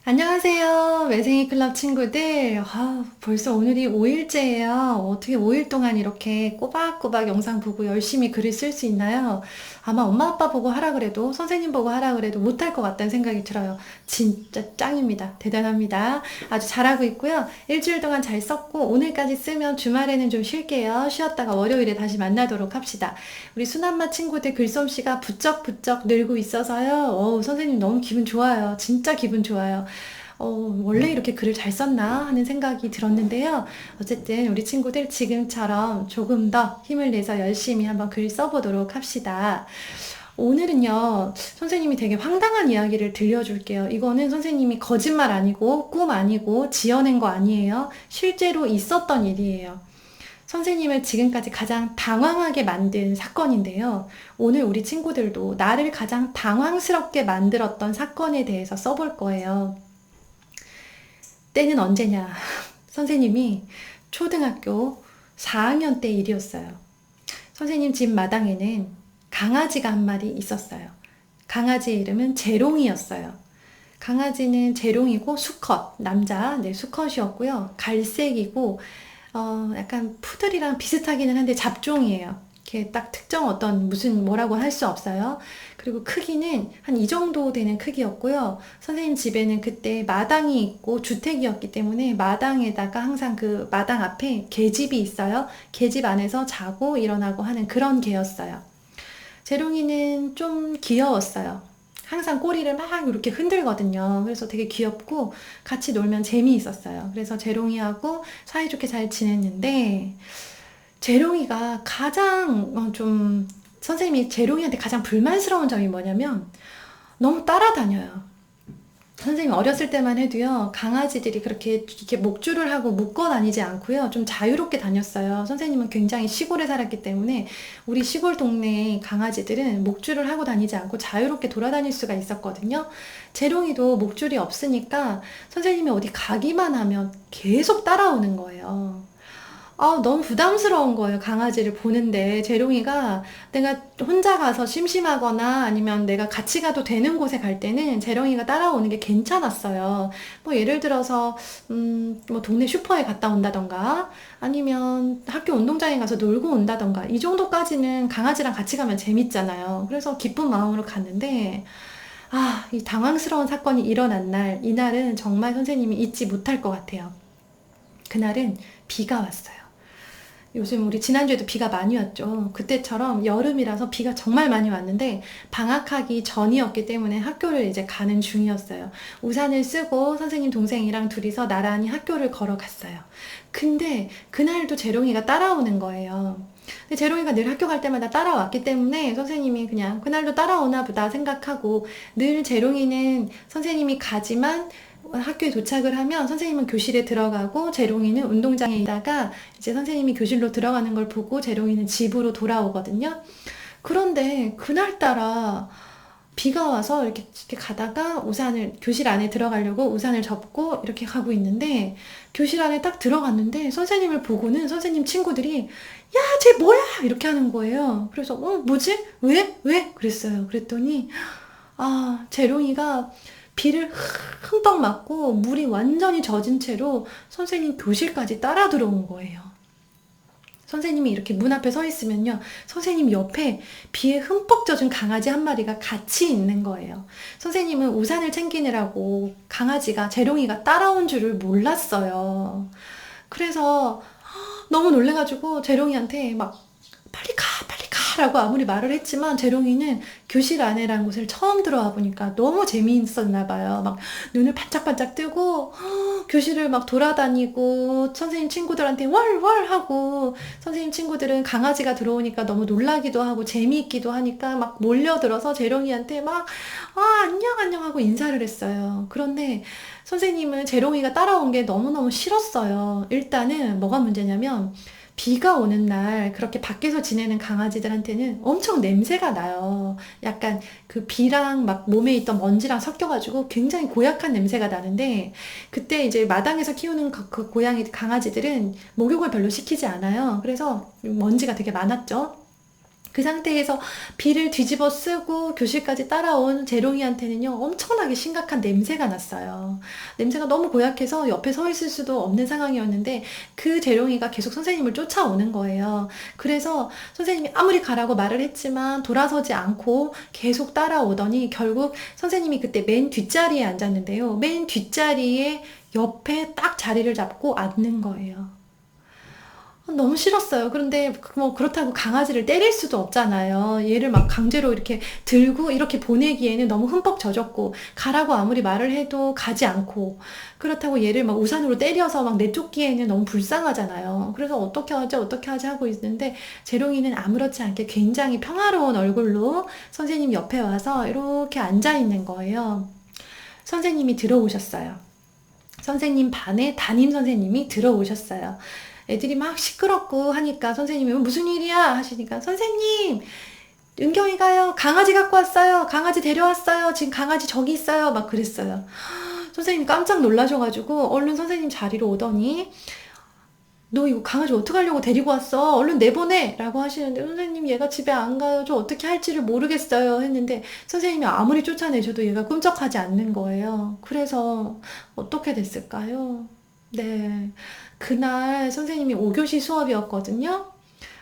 안녕하세요. 매생이 클럽 친구들. 벌써 오늘이 5일째예요. 어떻게 5일 동안 이렇게 꼬박꼬박 영상 보고 열심히 글을 쓸 수 있나요? 아마 엄마 아빠 보고 하라 그래도 선생님 보고 하라 그래도 못할 것 같다는 생각이 들어요. 진짜 짱입니다. 대단합니다. 아주 잘하고 있고요. 일주일 동안 잘 썼고 오늘까지 쓰면 주말에는 좀 쉴게요. 쉬었다가 월요일에 다시 만나도록 합시다. 우리 순한마 친구들 글솜씨가 부쩍부쩍 늘고 있어서요. 선생님 너무 기분 좋아요. 진짜 기분 좋아요. 원래 이렇게 글을 잘 썼나 하는 생각이 들었는데요. 어쨌든 우리 친구들 지금처럼 조금 더 힘을 내서 열심히 한번 글 써보도록 합시다. 오늘은요, 선생님이 되게 황당한 이야기를 들려줄게요. 이거는 선생님이 거짓말 아니고, 꿈 아니고, 지어낸 거 아니에요. 실제로 있었던 일이에요. 선생님을 지금까지 가장 당황하게 만든 사건인데요. 오늘 우리 친구들도 나를 가장 당황스럽게 만들었던 사건에 대해서 써볼 거예요. 때는 언제냐? 선생님이 초등학교 4학년 때 일이었어요. 선생님 집 마당에는 강아지가 한 마리 있었어요. 강아지 이름은 재롱이였어요. 강아지는 재롱이고 수컷, 남자, 네, 수컷이었고요. 갈색이고, 약간 푸들이랑 비슷하기는 한데 잡종이에요. 이렇게 딱 특정 어떤 무슨 뭐라고 할 수 없어요. 그리고 크기는 한 이 정도 되는 크기였고요. 선생님 집에는 그때 마당이 있고 주택이었기 때문에 마당에다가 항상 그 마당 앞에 개집이 있어요. 개집 안에서 자고 일어나고 하는 그런 개였어요. 재롱이는 좀 귀여웠어요. 항상 꼬리를 막 이렇게 흔들거든요. 그래서 되게 귀엽고 같이 놀면 재미있었어요. 그래서 재롱이하고 사이좋게 잘 지냈는데 재롱이가 가장 좀 선생님이 재롱이한테 가장 불만스러운 점이 뭐냐면 너무 따라다녀요. 선생님 어렸을 때만 해도요, 강아지들이 그렇게 이렇게 목줄을 하고 묶어 다니지 않고요, 좀 자유롭게 다녔어요. 선생님은 굉장히 시골에 살았기 때문에 우리 시골 동네 강아지들은 목줄을 하고 다니지 않고 자유롭게 돌아다닐 수가 있었거든요. 재롱이도 목줄이 없으니까 선생님이 어디 가기만 하면 계속 따라오는 거예요. 너무 부담스러운 거예요. 강아지를 보는데. 재롱이가 내가 혼자 가서 심심하거나 아니면 내가 같이 가도 되는 곳에 갈 때는 재롱이가 따라오는 게 괜찮았어요. 뭐 예를 들어서, 뭐 동네 슈퍼에 갔다 온다던가 아니면 학교 운동장에 가서 놀고 온다던가 이 정도까지는 강아지랑 같이 가면 재밌잖아요. 그래서 기쁜 마음으로 갔는데, 이 당황스러운 사건이 일어난 날, 이날은 정말 선생님이 잊지 못할 것 같아요. 그날은 비가 왔어요. 요즘 우리 지난주에도 비가 많이 왔죠. 그때처럼 여름이라서 비가 정말 많이 왔는데 방학하기 전이었기 때문에 학교를 이제 가는 중이었어요. 우산을 쓰고 선생님 동생이랑 둘이서 나란히 학교를 걸어갔어요. 근데 그날도 재롱이가 따라오는 거예요. 근데 재롱이가 늘 학교 갈 때마다 따라왔기 때문에 선생님이 그냥 그날도 따라오나 보다 생각하고 늘 재롱이는 선생님이 가지만 학교에 도착을 하면 선생님은 교실에 들어가고 재롱이는 운동장에 있다가 이제 선생님이 교실로 들어가는 걸 보고 재롱이는 집으로 돌아오거든요. 그런데 그날따라 비가 와서 이렇게 가다가 우산을 교실 안에 들어가려고 우산을 접고 이렇게 가고 있는데 교실 안에 딱 들어갔는데 선생님을 보고는 선생님 친구들이 야, 쟤 뭐야? 이렇게 하는 거예요. 그래서 뭐지? 왜? 왜? 그랬어요. 그랬더니 재롱이가 비를 흠뻑 맞고 물이 완전히 젖은 채로 선생님 교실까지 따라 들어온 거예요. 선생님이 이렇게 문 앞에 서 있으면요, 선생님 옆에 비에 흠뻑 젖은 강아지 한 마리가 같이 있는 거예요. 선생님은 우산을 챙기느라고 강아지가, 재롱이가 따라온 줄을 몰랐어요. 그래서 너무 놀래가지고 재롱이한테 막 빨리 가, 빨리 가라고 아무리 말을 했지만 재롱이는 교실 안에라는 곳을 처음 들어와 보니까 너무 재미있었나 봐요. 막 눈을 반짝반짝 뜨고 교실을 막 돌아다니고 선생님 친구들한테 월월 하고 선생님 친구들은 강아지가 들어오니까 너무 놀라기도 하고 재미있기도 하니까 막 몰려들어서 재롱이한테 막 안녕 안녕 하고 인사를 했어요. 그런데 선생님은 재롱이가 따라온 게 너무너무 싫었어요. 일단은 뭐가 문제냐면 비가 오는 날 그렇게 밖에서 지내는 강아지들한테는 엄청 냄새가 나요. 약간 그 비랑 막 몸에 있던 먼지랑 섞여가지고 굉장히 고약한 냄새가 나는데 그때 이제 마당에서 키우는 그 고양이 강아지들은 목욕을 별로 시키지 않아요. 그래서 먼지가 되게 많았죠. 그 상태에서 비를 뒤집어 쓰고 교실까지 따라온 재롱이한테는요, 엄청나게 심각한 냄새가 났어요. 냄새가 너무 고약해서 옆에 서 있을 수도 없는 상황이었는데 그 재롱이가 계속 선생님을 쫓아오는 거예요. 그래서 선생님이 아무리 가라고 말을 했지만 돌아서지 않고 계속 따라오더니 결국 선생님이 그때 맨 뒷자리에 앉았는데요. 맨 뒷자리에 옆에 딱 자리를 잡고 앉는 거예요. 너무 싫었어요. 그런데 뭐 그렇다고 강아지를 때릴 수도 없잖아요. 얘를 막 강제로 이렇게 들고 이렇게 보내기에는 너무 흠뻑 젖었고, 가라고 아무리 말을 해도 가지 않고, 그렇다고 얘를 막 우산으로 때려서 막 내쫓기에는 너무 불쌍하잖아요. 그래서 어떻게 하지 어떻게 하지 하고 있는데 재롱이는 아무렇지 않게 굉장히 평화로운 얼굴로 선생님 옆에 와서 이렇게 앉아 있는 거예요. 선생님이 들어오셨어요. 선생님 반에 담임 선생님이 들어오셨어요. 애들이 막 시끄럽고 하니까 선생님이 무슨 일이야 하시니까, 선생님 은경이가요 강아지 갖고 왔어요, 강아지 데려왔어요, 지금 강아지 저기 있어요, 막 그랬어요. 선생님 깜짝 놀라셔가지고 얼른 선생님 자리로 오더니, 너 이거 강아지 어떡하려고 데리고 왔어? 얼른 내보내! 라고 하시는데, 선생님 얘가 집에 안 가요. 저 어떻게 할지를 모르겠어요. 했는데 선생님이 아무리 쫓아내셔도 얘가 끔찍하지 않는 거예요. 그래서 어떻게 됐을까요? 네. 그날 선생님이 5교시 수업이었거든요.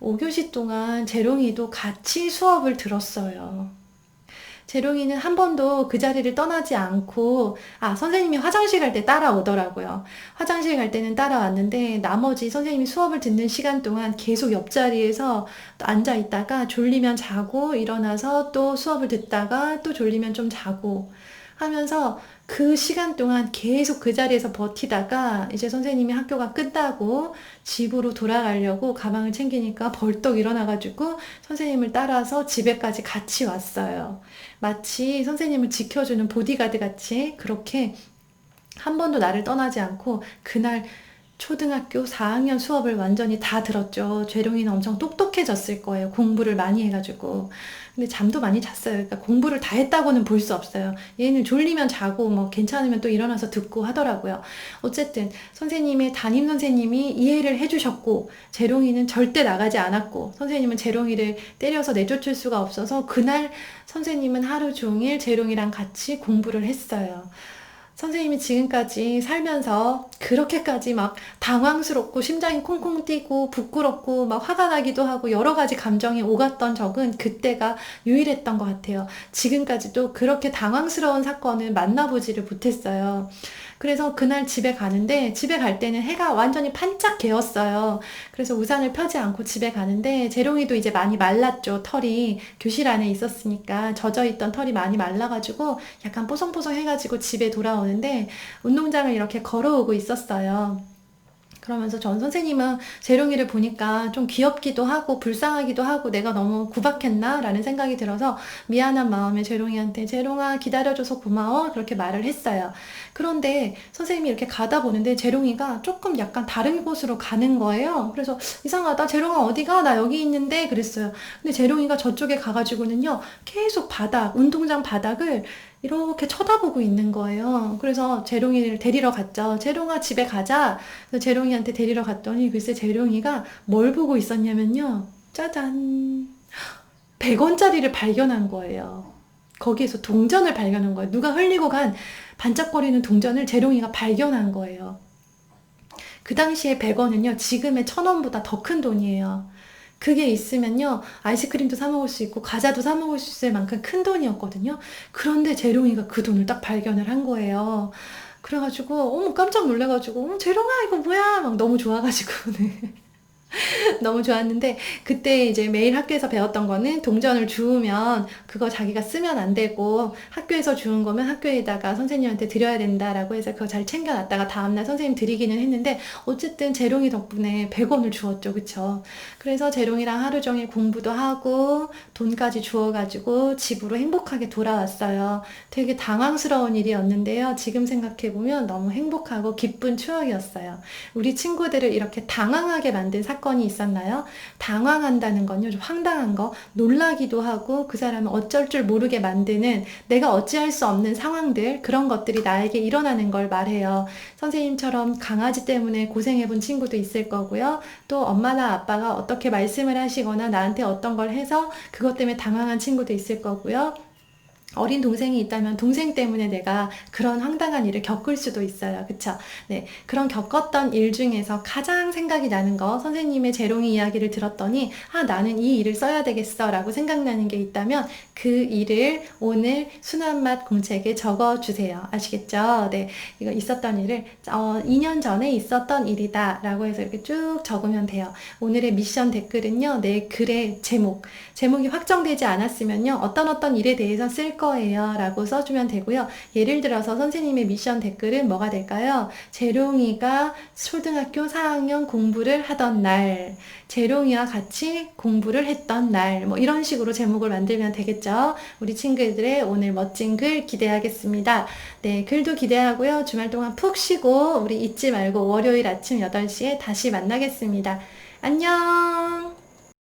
5교시 동안 재롱이도 같이 수업을 들었어요. 재롱이는 한 번도 그 자리를 떠나지 않고, 선생님이 화장실 갈 때 따라오더라고요. 화장실 갈 때는 따라왔는데, 나머지 선생님이 수업을 듣는 시간 동안 계속 옆자리에서 앉아 있다가 졸리면 자고, 일어나서 또 수업을 듣다가 또 졸리면 좀 자고 하면서 그 시간 동안 계속 그 자리에서 버티다가 이제 선생님이 학교가 끝나고 집으로 돌아가려고 가방을 챙기니까 벌떡 일어나가지고 선생님을 따라서 집에까지 같이 왔어요. 마치 선생님을 지켜주는 보디가드 같이 그렇게 한 번도 나를 떠나지 않고 그날 초등학교 4학년 수업을 완전히 다 들었죠. 재롱이는 엄청 똑똑해졌을 거예요. 공부를 많이 해가지고. 근데 잠도 많이 잤어요. 그러니까 공부를 다 했다고는 볼 수 없어요. 얘는 졸리면 자고 뭐 괜찮으면 또 일어나서 듣고 하더라고요. 어쨌든 선생님의 담임 선생님이 이해를 해주셨고, 재롱이는 절대 나가지 않았고, 선생님은 재롱이를 때려서 내쫓을 수가 없어서 그날 선생님은 하루 종일 재롱이랑 같이 공부를 했어요. 선생님이 지금까지 살면서 그렇게까지 막 당황스럽고 심장이 콩콩 뛰고 부끄럽고 막 화가 나기도 하고 여러 가지 감정이 오갔던 적은 그때가 유일했던 것 같아요. 지금까지도 그렇게 당황스러운 사건을 만나보지를 못했어요. 그래서 그날 집에 가는데, 집에 갈 때는 해가 완전히 반짝 개었어요. 그래서 우산을 펴지 않고 집에 가는데, 재롱이도 이제 많이 말랐죠. 털이 교실 안에 있었으니까 젖어있던 털이 많이 말라가지고 약간 뽀송뽀송해가지고 집에 돌아오는데, 운동장을 이렇게 걸어오고 있었어요. 그러면서 전 선생님은 재롱이를 보니까 좀 귀엽기도 하고 불쌍하기도 하고 내가 너무 구박했나? 라는 생각이 들어서 미안한 마음에 재롱이한테 재롱아 기다려줘서 고마워 그렇게 말을 했어요. 그런데 선생님이 이렇게 가다 보는데 재롱이가 조금 약간 다른 곳으로 가는 거예요. 그래서 이상하다, 재롱아 어디가? 나 여기 있는데 그랬어요. 근데 재롱이가 저쪽에 가가지고는요 계속 운동장 바닥을 이렇게 쳐다보고 있는 거예요. 그래서 재롱이를 데리러 갔죠. 재롱아 집에 가자. 그래서 재롱이한테 데리러 갔더니 글쎄 재롱이가 뭘 보고 있었냐면요. 짜잔. 100원짜리를 발견한 거예요. 거기에서 동전을 발견한 거예요. 누가 흘리고 간 반짝거리는 동전을 재롱이가 발견한 거예요. 그 당시에 100원은요, 지금의 1000원보다 더 큰 돈이에요. 그게 있으면요 아이스크림도 사 먹을 수 있고 과자도 사 먹을 수 있을 만큼 큰 돈이었거든요. 그런데 재롱이가 그 돈을 딱 발견을 한 거예요. 그래가지고 어머 깜짝 놀래가지고 재롱아 이거 뭐야 막 너무 좋아가지고 네. 너무 좋았는데, 그때 이제 매일 학교에서 배웠던 거는 동전을 주우면 그거 자기가 쓰면 안 되고 학교에서 주운 거면 학교에다가 선생님한테 드려야 된다라고 해서 그거 잘 챙겨놨다가 다음날 선생님 드리기는 했는데, 어쨌든 재롱이 덕분에 100원을 주었죠. 그쵸? 그래서 재롱이랑 하루 종일 공부도 하고 돈까지 주워가지고 집으로 행복하게 돌아왔어요. 되게 당황스러운 일이었는데요. 지금 생각해보면 너무 행복하고 기쁜 추억이었어요. 우리 친구들을 이렇게 당황하게 만든 사건 사건이 있었나요? 당황한다는 건요, 좀 황당한 거, 놀라기도 하고 그 사람은 어쩔 줄 모르게 만드는 내가 어찌할 수 없는 상황들, 그런 것들이 나에게 일어나는 걸 말해요. 선생님처럼 강아지 때문에 고생해본 친구도 있을 거고요. 또 엄마나 아빠가 어떻게 말씀을 하시거나 나한테 어떤 걸 해서 그것 때문에 당황한 친구도 있을 거고요. 어린 동생이 있다면 동생 때문에 내가 그런 황당한 일을 겪을 수도 있어요. 그쵸? 네. 그런 겪었던 일 중에서 가장 생각이 나는 거, 선생님의 재롱이 이야기를 들었더니, 아, 나는 이 일을 써야 되겠어 라고 생각나는 게 있다면 그 일을 오늘 순한맛 공책에 적어주세요. 아시겠죠? 네. 이거 있었던 일을, 2년 전에 있었던 일이다 라고 해서 이렇게 쭉 적으면 돼요. 오늘의 미션 댓글은요, 내 글의 제목이 확정되지 않았으면요, 어떤 일에 대해서 쓸 거예요 라고 써주면 되고요. 예를 들어서 선생님의 미션 댓글은 뭐가 될까요? 재롱이가 초등학교 4학년 공부를 하던 날, 재롱이와 같이 공부를 했던 날, 뭐 이런 식으로 제목을 만들면 되겠죠. 우리 친구들의 오늘 멋진 글 기대하겠습니다. 네, 글도 기대하고요. 주말 동안 푹 쉬고 우리 잊지 말고 월요일 아침 8시에 다시 만나겠습니다. 안녕!